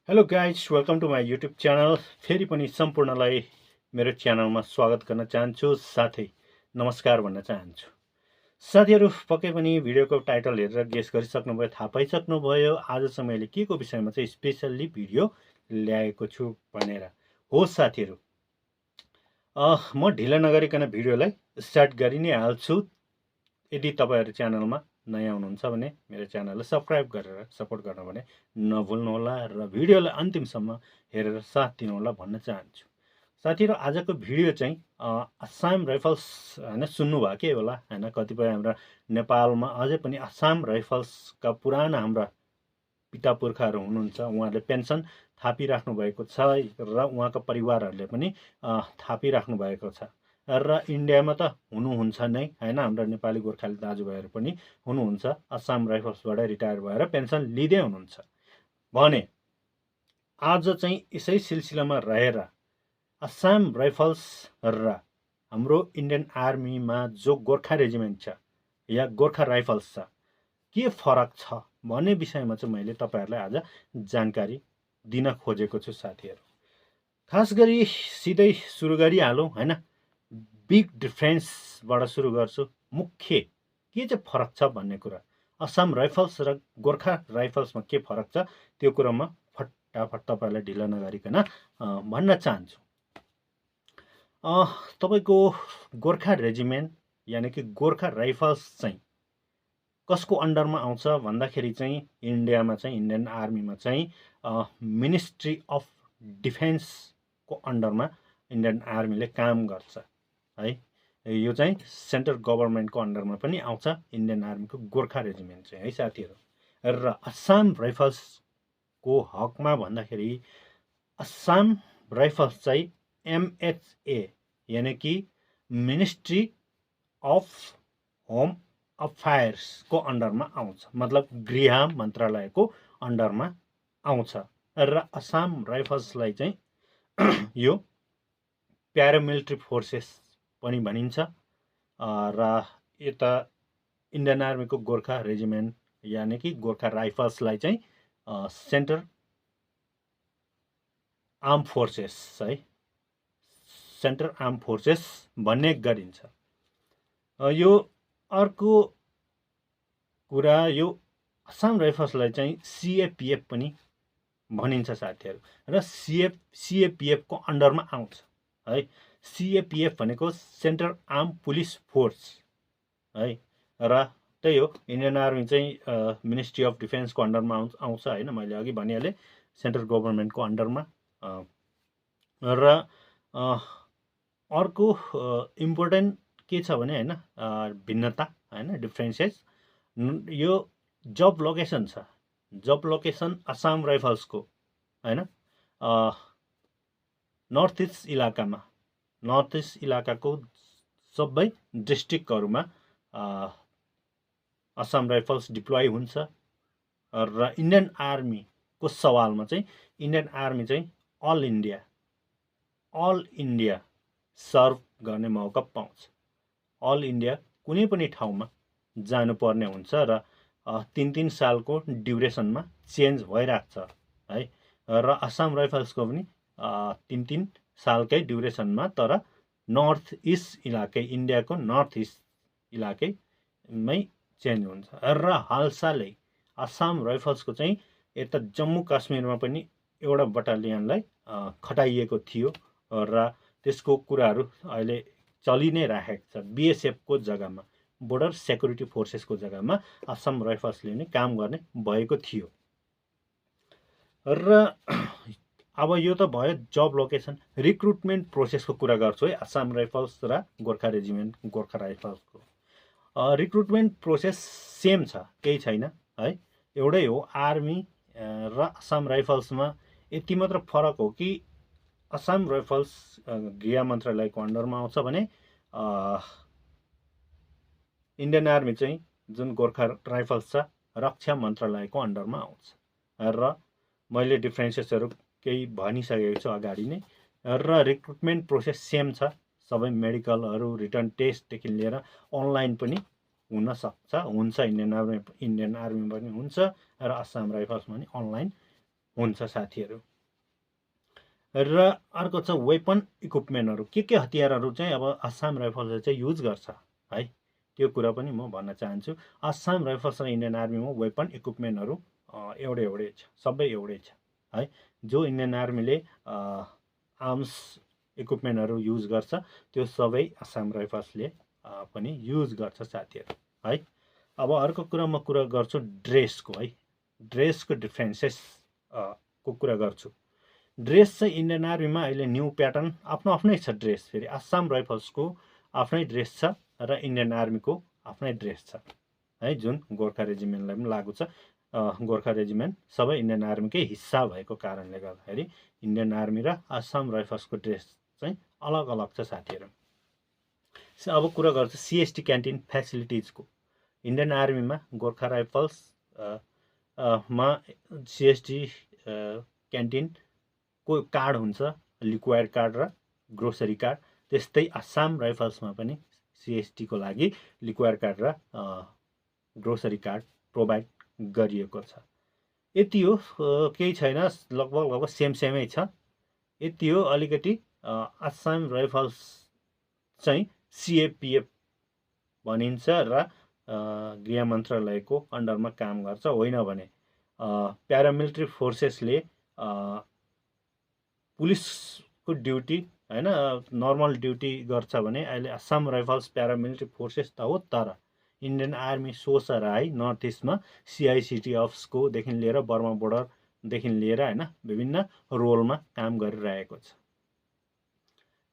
Hello guys welcome to my YouTube channel. फेरि पनि सम्पूर्णलाई मेरो च्यानलमा स्वागत गर्न चाहन्छु, साथै नमस्कार भन्न चाहन्छु। साथीहरू पक्कै पनि भिडियोको टाइटल हेरेर गेस गरिसक्नुभयो, थाहा पाइसक्नुभयो आज चाहिँ मैले के को विषयमा चाहिँ स्पेसल्ली भिडियो ल्याएको छु भनेर। हो साथीहरू, म ढिला नगरिकन भिडियोलाई स्टार्ट गरि नै हाल्छु। यदि तपाईँहरू च्यानलमा नयाँ हुनुहुन्छ भने मेरो च्यानललाई सब्सक्राइब गरेर सपोर्ट गर्न भने नभुल्नुहोला र भिडियोलाई अन्तिमसम्म हेरेर साथ दिनुहोला भन्न चाहन्छु। साथीहरू, आजको भिडियो चाहिँ आसाम राइफल्स होइन, सुन्नुभएकै होला होइन, कतिपय हाम्रा नेपालमा अझै पनि आसाम राइफल्सका पुराना हाम्रा पिता पुर्खाहरू हुनुहुन्छ, उहाँहरूले पेन्सन थापिराख्नु भएको छ र उहाँका परिवारहरूले पनि थापिराख्नु भएको छ र इन्डियामा त हुनुहुन्छ नै होइन, हाम्रा नेपाली गोर्खाली दाजुभाइहरू पनि हुनुहुन्छ, आसाम राइफल्सबाट रिटायर भएर पेन्सन लिँदै हुनुहुन्छ भने आज चाहिँ यसै सिलसिलामा रहेर आसाम राइफल्स र हाम्रो इन्डियन आर्मीमा जो गोर्खा रेजिमेन्ट छ या गोर्खा राइफल्स छ, के फरक छ भन्ने विषयमा चाहिँ मैले तपाईँहरूलाई आज जानकारी दिन खोजेको छु साथीहरू। खास गरी सिधै सुरु गरिहालौँ होइन, बिग डिफ्रेन्सबाट सुरु गर्छु। मुख्य के चाहिँ फरक छ भन्ने कुरा, आसाम राइफल्स र गोर्खा राइफल्समा के फरक छ त्यो कुरामा फटाफट तपाईँहरूलाई ढिला नगरिकन भन्न चाहन्छु। तपाईँको गोर्खा रेजिमेन्ट यानि कि गोर्खा राइफल्स चाहिँ कसको अन्डरमा आउँछ भन्दाखेरि चाहिँ इन्डियामा चाहिँ इन्डियन आर्मीमा चाहिँ मिनिस्ट्री अफ डिफेन्सको अन्डरमा इन्डियन आर्मीले काम गर्छ है। यो चाहिँ सेन्ट्रल गभर्मेन्टको अन्डरमा पनि आउँछ इन्डियन आर्मीको गोर्खा रेजिमेन्ट चाहिँ है साथीहरू। र आसाम राइफल्सको हकमा भन्दाखेरि आसाम राइफल्स चाहिँ एमएचए यानि कि मिनिस्ट्री अफ होम अफेयर्सको अन्डरमा आउँछ, मतलब गृह मन्त्रालयको अन्डरमा आउँछ। र आसाम राइफल्सलाई चाहिँ यो प्यारामिलिट्री फोर्सेस पनि भनिन्छ र यता इन्डियन आर्मीको गोर्खा रेजिमेन्ट यानि कि गोर्खा राइफल्सलाई चाहिँ सेन्ट्रल आर्म फोर्सेस है, सेन्ट्रल आर्म फोर्सेस भन्ने गरिन्छ। यो अर्को कुरा, यो आसाम राइफल्सलाई चाहिँ सिएपिएफ पनि भनिन्छ साथीहरू, र सिएपिएफको अन्डरमा आउँछ है। सिएपिएफ भनेको सेन्ट्रल आर्म पुलिस फोर्स है, र त्यही हो इन्डियन आर्मी चाहिँ मिनिस्ट्री अफ डिफेन्सको अन्डरमा आउँछ होइन, मैले अघि भनिहालेँ सेन्ट्रल गभर्मेन्टको अन्डरमा। र अर्को इम्पोर्टेन्ट के छ भने होइन, भिन्नता होइन, डिफ्रेन्सेस, यो जब लोकेसन छ, जब लोकेसन आसाम राइफल्सको होइन नर्थ इस्ट इलाकामा, नर्थ इस्ट इलाकाको सबै डिस्ट्रिक्टहरूमा आसाम राइफल्स डिप्लोय हुन्छ। र इन्डियन आर्मीको सवालमा चाहिँ इन्डियन आर्मी चाहिँ अल इन्डिया सर्भ गर्ने मौका पाउँछ। अल इन्डिया कुनै पनि ठाउँमा जानुपर्ने हुन्छ र 3-3 सालको ड्युरेसनमा चेन्ज भइरहेको छ है। र आसाम राइफल्सको पनि 3-3 सालकै ड्युरेसनमा, तर नर्थ इस्ट इलाकै, इन्डियाको नर्थ इस्ट इलाकैमै चेन्ज हुन्छ। र हालसालै आसाम राइफल्सको चाहिँ यता जम्मू काश्मीरमा पनि एउटा बटालियनलाई खटाइएको थियो र त्यसको कुराहरू अहिले चलि नै राखेको छ। बिएसएफको जग्गामा, बोर्डर सेक्युरिटी फोर्सेसको जग्गामा आसाम राइफल्सले नै काम गर्ने भएको थियो। र अब यो त भयो जब लोकेसन। रिक्रुटमेन्ट प्रोसेसको कुरा गर्छु है, आसाम राइफल्स र गोर्खा रेजिमेन्ट गोर्खा राइफल्सको रिक्रुटमेन्ट प्रोसेस सेम छ, केही छैन है, एउटै हो। आर्मी र आसाम राइफल्समा यति मात्र फरक हो कि आसाम राइफल्स गृह मन्त्रालयको अन्डरमा आउँछ भने इन्डियन आर्मी चाहिँ जुन गोर्खा राइफल्स छ रक्षा मन्त्रालयको अन्डरमा आउँछ। र मैले डिफ्रेन्सेसहरू केही भनिसकेको छु अगाडि नै। र रिक्रुटमेन्ट प्रोसेस सेम छ, सबै मेडिकलहरू, रिटर्न टेस्टदेखि लिएर अनलाइन पनि हुन्छ। इन्डियन आर्मी पनि हुन्छ र आसाम राइफल्समा पनि अनलाइन हुन्छ साथीहरू। र अर्को छ वेपन इक्विपमेन्टहरू, के हतियारहरू चाहिँ अब आसाम राइफल्सले चाहिँ युज गर्छ है, त्यो कुरा पनि म भन्न चाहन्छु। आसाम राइफल्स र इन्डियन आर्मीमा वेपन इक्विपमेन्टहरू एउटै छ, सबै एउटै छ है। जो इन्डियन आर्मीले आर्म्स इक्विपमेन्टहरू युज गर्छ त्यो सबै आसाम राइफल्सले पनि युज गर्छ साथीहरू है। अब अर्को कुरा म कुरा गर्छु ड्रेसको है, ड्रेसको डिफ्रेन्सेस को कुरा गर्छु। ड्रेस चाहिँ इन्डियन आर्मीमा अहिले न्यू प्याटर्न आफ्नो आफ्नै छ ड्रेस, फेरि आसाम राइफल्सको आफ्नै ड्रेस छ र इन्डियन आर्मीको आफ्नै ड्रेस छ है, जुन गोर्खा रेजिमेन्टलाई पनि लागु छ। गोर्खा रेजिमेन्ट सबै इन्डियन आर्मीकै हिस्सा भएको कारणले गर्दाखेरि इन्डियन आर्मी र आसाम राइफल्सको ड्रेस चाहिँ अलग अलग छ साथीहरू। अब कुरा गर्छु सिएसटी क्यान्टिन फेसिलिटिजको। इन्डियन आर्मीमा गोर्खा राइफल्स मा सिएसटी क्यान्टिनको कार्ड हुन्छ, लिक्वायर कार्ड र ग्रोसरी कार्ड। त्यस्तै आसाम राइफल्समा पनि सिएसटीको लागि लिक्वायर कार्ड र ग्रोसरी कार्ड प्रोभाइड गरिएको छ। यति हो, केही छैन, लगभग सेमै छ। यति हो। अलिकति आसाम राइफल्स चाहिँ सिएपिएफ भनिन्छ र गृह मन्त्रालयको अन्डरमा काम गर्छ, होइन भने प्यारामिलिट्री फोर्सेसले पुलिसको ड्युटी होइन नर्मल ड्युटी गर्छ भने अहिले आसाम राइफल्स प्यारामिलिट्री फोर्सेस त हो, तर इन्डियन आर्मी सोच है नर्थ इस्टमा सिआइसिटिएफको देखि लिएर बर्मा बोर्डरदेखि लिएर होइन विभिन्न रोलमा काम गरिरहेको छ।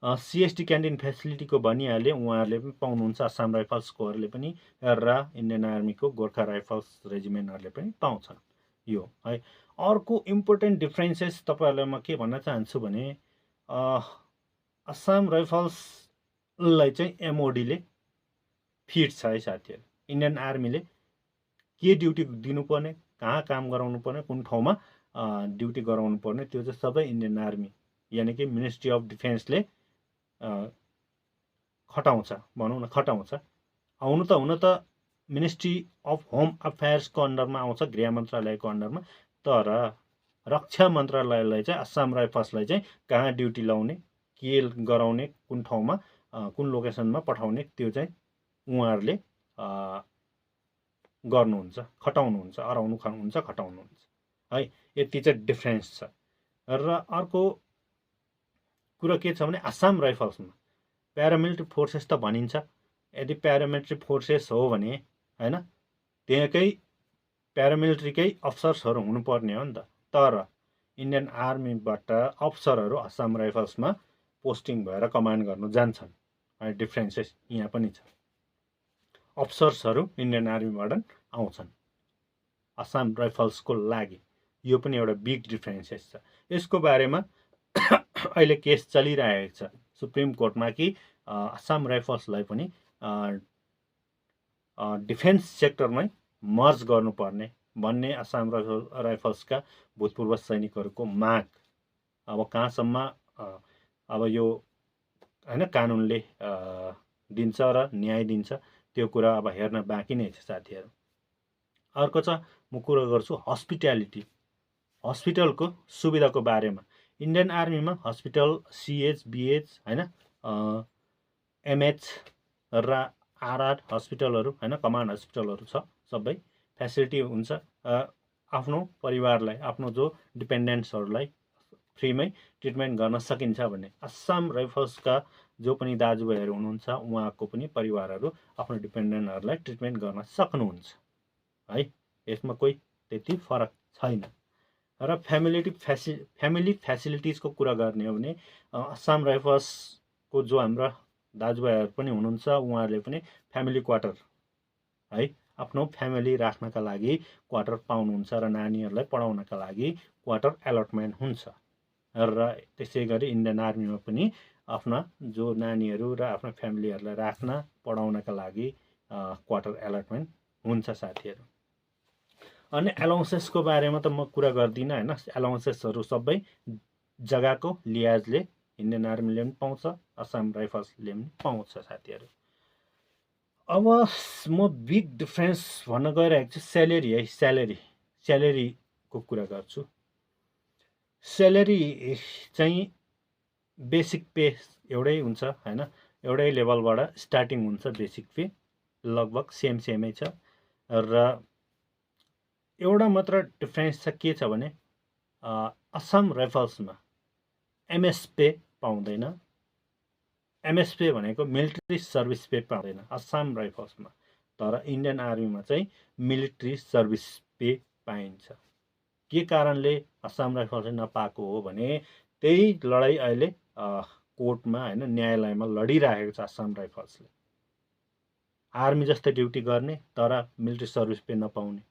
सिएसटी क्यान्टिन फेसिलिटीको भनिहाले, उहाँहरूले पनि पाउनुहुन्छ, आसाम राइफल्सकोहरूले पनि र इन्डियन आर्मीको गोर्खा राइफल्स रेजिमेन्टहरूले पनि पाउँछन् यो है। अर्को इम्पोर्टेन्ट डिफ्रेन्सेस तपाईँहरूलाई म के भन्न चाहन्छु भने आसाम राइफल्सलाई चाहिँ एमओडीले फिट छ है साथीहरू। इन्डियन आर्मीले के ड्युटी दिनुपर्ने, कहाँ काम गराउनु पर्ने, कुन ठाउँमा ड्युटी गराउनु पर्ने, त्यो चाहिँ सबै इन्डियन आर्मी यानि कि मिनिस्ट्री अफ डिफेन्सले खटाउँछ, भनौँ न खटाउँछ। हुन त मिनिस्ट्री अफ होम अफेयर्सको अन्डरमा आउँछ, गृह मन्त्रालयको अन्डरमा, तर रक्षा मन्त्रालयलाई चाहिँ आसाम राइफल्सलाई चाहिँ कहाँ ड्युटी लाउने, के गराउने, कुन ठाउँमा कुन लोकेसनमा पठाउने, त्यो चाहिँ उहाँहरूले गर्नुहुन्छ, खटाउनुहुन्छ, अराउनुहुन्छ, खटाउनुहुन्छ है। यति चाहिँ डिफ्रेन्स छ। र अर्को कुरा के छ भने आसाम राइफल्समा प्यारामिलिट्री फोर्सेस त भनिन्छ, यदि प्यारामिलिट्री फोर्सेस हो भने होइन त्यहाँकै प्यारामिलिट्रीकै अफसर्सहरू हुनुपर्ने हो नि त, तर इन्डियन आर्मीबाट अफसरहरू आसाम राइफल्समा पोस्टिङ भएर कमान्ड गर्नु जान्छन् है। डिफ्रेन्सेस यहाँ पनि छ, अफसर्सहरू इन्डियन आर्मीबाट आउँछन् आसाम राइफल्सको लागि, यो पनि एउटा बिग डिफ्रेन्सेस छ। यसको बारेमा अहिले केस चलिरहेको छ सुप्रिम कोर्टमा कि आसाम राइफल्सलाई पनि डिफेन्स सेक्टरमै मर्ज गर्नुपर्ने भन्ने आसाम राइफल्सका भूतपूर्व सैनिकहरूको माग अब कहाँसम्म अब यो होइन कानुनले दिन्छ र न्याय दिन्छ, त्यो कुरा अब हेर्न बाँकी नै छ साथीहरू। अर्को छ म कुरा गर्छु हस्पिटालिटी, हस्पिटलको सुविधाको बारेमा। इन्डियन आर्मीमा हस्पिटल सिएच बिएच होइन एमएच र आरआर हस्पिटलहरू होइन कमान्ड हस्पिटलहरू छ, सबै फेसिलिटी हुन्छ। आफ्नो परिवारलाई, आफ्नो जो डिपेन्डेन्ट्सहरूलाई फ्रीमै ट्रिटमेन्ट गर्न सकिन्छ भने आसाम राइफल्सका जो पनि दाजुभाइहरू हुनुहुन्छ उहाँको पनि परिवारहरू आफ्नो डिपेन्डेन्टहरूलाई ट्रिटमेन्ट गर्न सक्नुहुन्छ है। यसमा कोही त्यति फरक छैन। र फ्यामिली फेसिलिटिजको कुरा गर्ने हो भने आसाम राइफल्सको जो हाम्रा दाजुभाइहरू पनि हुनुहुन्छ उहाँहरूले पनि फ्यामिली क्वार्टर है आफ्नो फ्यामिली राख्नका लागि क्वार्टर पाउनुहुन्छ र नानीहरूलाई पढाउनका लागि क्वार्टर एलटमेन्ट हुन्छ। र त्यसै गरी इन्डियन आर्मीमा पनि आफ्ना जो नानीहरू र आफ्ना फ्यामिलीहरूलाई राख्न पढाउनका लागि क्वार्टर एलटमेन्ट हुन्छ साथीहरू। अनि एलाउन्सेसको बारेमा त म कुरा गर्दिनँ होइन, एलाउन्सेसहरू सबै जग्गाको लिहाजले इन्डियन आर्मीले पनि पाउँछ, आसाम राइफल्सले पनि पाउँछ साथीहरू। अब म बिग डिफ्रेन्स भन्न गइरहेको छु स्यालेरी है, स्यालेरीको कुरा गर्छु। सेलेरी चाहिँ बेसिक पे एउटै हुन्छ हैन, एउटै लेभलबाट स्टार्टिङ हुन्छ बेसिक पे, लगभग सेमै छ। र एउटा मात्र डिफ्रेन्स छ, के छ भने असम राइफल्समा एमएस पे पाउँदैन। एमएस पे भनेको मिलिट्री सर्भिस पे पाउँदैन असम राइफल्समा, तर इन्डियन आर्मीमा चाहिँ मिलिट्री सर्भिस पे पाइन्छ। के कारणले असम राइफल्सले नपाएको हो भने त्यही लडाइँ अहिले कोर्टमा हैन, न्यायालयमा लडिरहेको छ असम राइफल्सले। आर्मी जस्तै ड्युटी गर्ने तर मिलिट्री सर्भिस पे नपाउने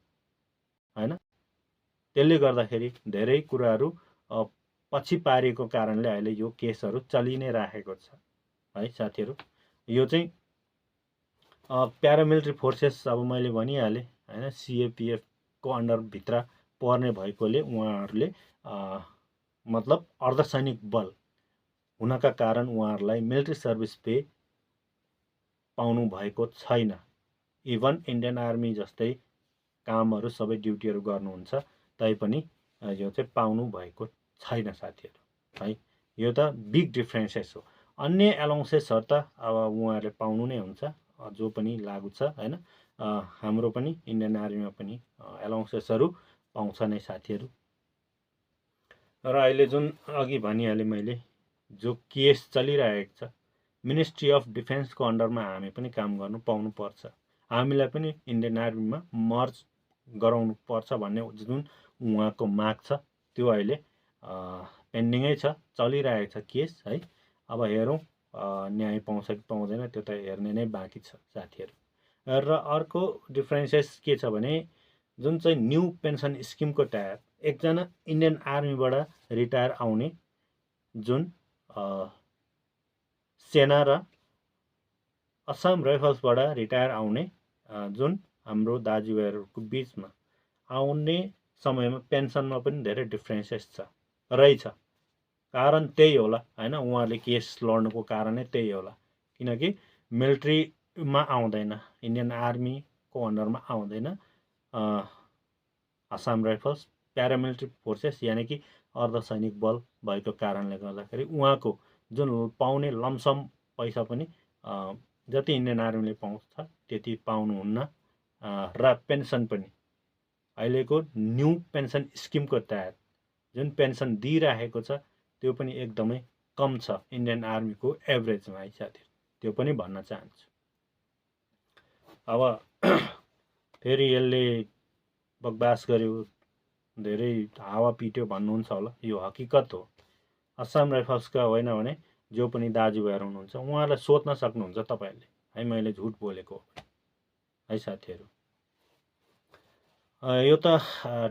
हैन। त्यसले गर्दाखेरि धेरै कुराहरू पछि पारेको कारणले अहिले यो केसहरू चलि नै राखेको छ है साथीहरू। यो चाहिँ प्यारामिलिट्री फोर्सेस, अब मैले भनिहालेँ हैन, सिएपिएफ को अन्डरभित्र पर्ने भएकोले उहाँहरूले मतलब अर्धसैनिक बल हुनका कारण उहाँहरूलाई मिलिट्री सर्भिस पे पाउनु भएको छैन। इभन इन्डियन आर्मी जस्तै कामहरू सबै ड्युटीहरू गर्नुहुन्छ तैपनि यो चाहिँ पाउनु भएको छैन साथीहरू है। यो त बिग डिफ्रेन्सेस हो। अन्य एलाउन्सेसहरू त अब उहाँहरूले पाउनु नै हुन्छ, जो पनि लागु छ हैन। हाम्रो पनि इन्डियन आर्मीमा पनि एलाउन्सेसहरू पाउँछ नै साथीहरू। र अहिले जुन अघि भनिहालेँ मैले, जो केस चलिरहेको छ, मिनिस्ट्री अफ डिफेन्सको अन्डरमा हामी पनि काम गर्नु पाउनुपर्छ। हामीलाई पनि इन्डियन आर्मीमा मर्ज गराउनु पर्छ भन्ने जुन उहाँको माग छ, त्यो अहिले पेन्डिङै छ, चलिरहेको छ केस है। अब हेरौँ न्याय पाउँछ कि पाउँदैन, त्यो त हेर्ने नै बाँकी छ साथीहरू। र अर्को डिफ्रेन्सेस के छ भने, जुन चाहिँ न्यू पेन्सन स्किमको तहत एकजना इन्डियन आर्मीबाट रिटायर आउने, जुन सेना र असम राइफल्सबाट रिटायर आउने जुन हाम्रो दाजुभाइहरूको बिचमा आउने समयमा पेन्सनमा पनि धेरै डिफ्रेन्सेस छ रहेछ। कारण त्यही होला हैन, उहाँहरूले केस लड्नुको कारणै त्यही होला। किनकि मिलिट्रीमा आउँदैन, इन्डियन आर्मीको अन्डरमा आउँदैन असम राइफल्स, प्यारामिलिट्री फोर्सेस यानि कि अर्धसैनिक बल भएको कारणले गर्दाखेरि उहाँको जुन पाउने लमसम पैसा पनि जति इन्डियन आर्मीले पाउँछ त्यति पाउनुहुन्न। र पेन्सन पनि अहिलेको न्यू पेन्सन स्किमको तहत जुन पेन्सन दिइराखेको छ त्यो पनि एकदमै कम छ इन्डियन आर्मीको एभरेजमा है साथी। त्यो पनि भन्न चाहन्छु। अब फेरि यसले बकवास गर्यो, धेरै हावा पिट्यो भन्नुहुन्छ होला, यो हकिकत हो। असम राइफल्सका होइन भने जो पनि दाजुभाइहरू हुनुहुन्छ उहाँहरूलाई सोध्न सक्नुहुन्छ तपाईँहरूले है, मैले झुट बोलेको हो है साथीहरू। यो त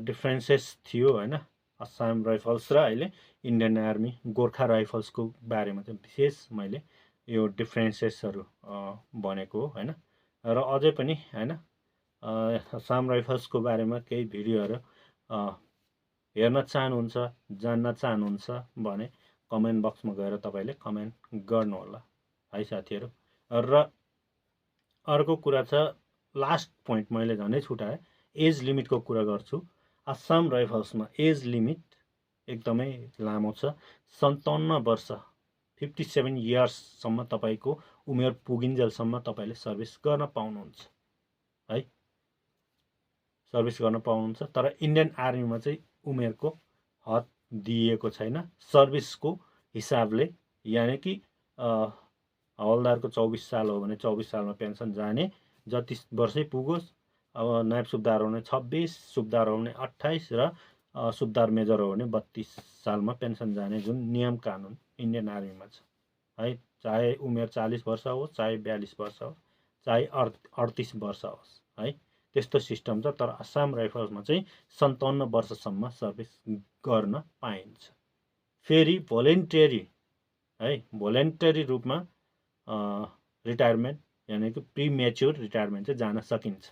डिफ्रेन्सेस थियो होइन, असम राइफल्स र अहिले इन्डियन आर्मी गोर्खा राइफल्सको बारेमा चाहिँ विशेष मैले यो डिफ्रेन्सेसहरू भनेको हो होइन। र अझै पनि होइन असम राइफल्सको बारेमा केही भिडियोहरू हेर्न चाहनुहुन्छ, जान्न चाहनुहुन्छ भने कमेन्ट बक्समा गएर तपाईँले कमेन्ट गर्नुहोला है साथीहरू। र अर्को कुरा छ, लास्ट पोइन्ट मैले झनै छुटाएँ, एज लिमिटको कुरा गर्छु। असम राइफल्समा एज लिमिट एकदमै लामो छ, 57 वर्ष 57 इयर्ससम्म तपाईँको उमेर पुगिन्जेलसम्म तपाईँले सर्भिस गर्न पाउनुहुन्छ है, सर्भिस गर्न पाउनुहुन्छ। तर इन्डियन आर्मीमा चाहिँ उमेरको हद दिइएको छैन सर्भिसको हिसाबले, यानि कि हवलदारको 24 साल हो भने 24 सालमा पेन्सन जाने, जति वर्षै पुगोस्। अब नायब सुब्दार हो भने 26, सुब्दार हो भने 28 र सुब्दार मेजर हो भने 32 सालमा पेन्सन जाने जुन नियम कानुन इन्डियन आर्मीमा छ है। चाहे उमेर 40 वर्ष होस्, चाहे 42 वर्ष होस्, चाहे 38 वर्ष होस् है, त्यस्तो सिस्टम छ। तर असम राइफल्समा चाहिँ 57 वर्षसम्म सर्भिस गर्न पाइन्छ। फेरि भोलेन्टियरी है, भोलेन्टरी रूपमा रिटायरमेन्ट यानि कि प्रिमेच्योर रिटायरमेन्ट चाहिँ जान सकिन्छ।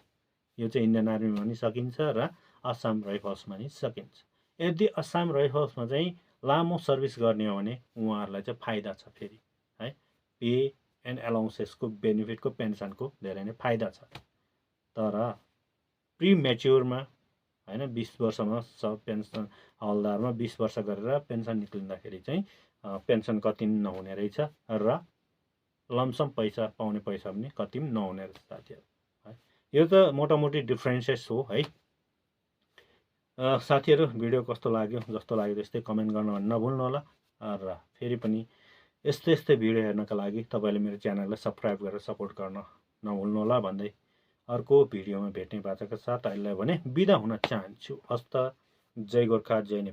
यो चाहिँ इन्डियन आर्मीमा पनि सकिन्छ र असम राइफल्समा पनि सकिन्छ। यदि असम राइफल्समा चाहिँ लामो सर्भिस गर्ने हो भने उहाँहरूलाई चाहिँ फाइदा छ फेरि है, पे एन्ड एलाउन्सेसको बेनिफिटको पेन्सनको धेरै नै फाइदा छ। तर प्रिमेच्योरमा हैन। 20 वर्षमा सब पेन्सन हवलदारमा 20 वर्ष गरेर पेन्सन निक्लिँदाखेरि चाहिँ पेन्सन कति नहुने रहेछ र लमसम पैसा पाउने पैसा पनि कति पनि नहुने रहेछ साथीहरू है। यो त मोटामोटी डिफ्रेन्सेस हो है। साथीहरू भिडियो कस्तो लाग्यो, जस्तो लाग्यो त्यस्तै कमेन्ट गर्न नभुल्नु होला र फेरि पनि यस्तै यस्तै भिडियो हेर्नका लागि तपाईँले मेरो च्यानललाई सब्सक्राइब गरेर सपोर्ट गर्न नभुल्नु होला भन्दै अर्को भिडियोमा भेट्ने बाचाका साथ अहिले भने बिदा हुन चाहन्छु। हस्त। जय गोर्खा, जय नेपाल।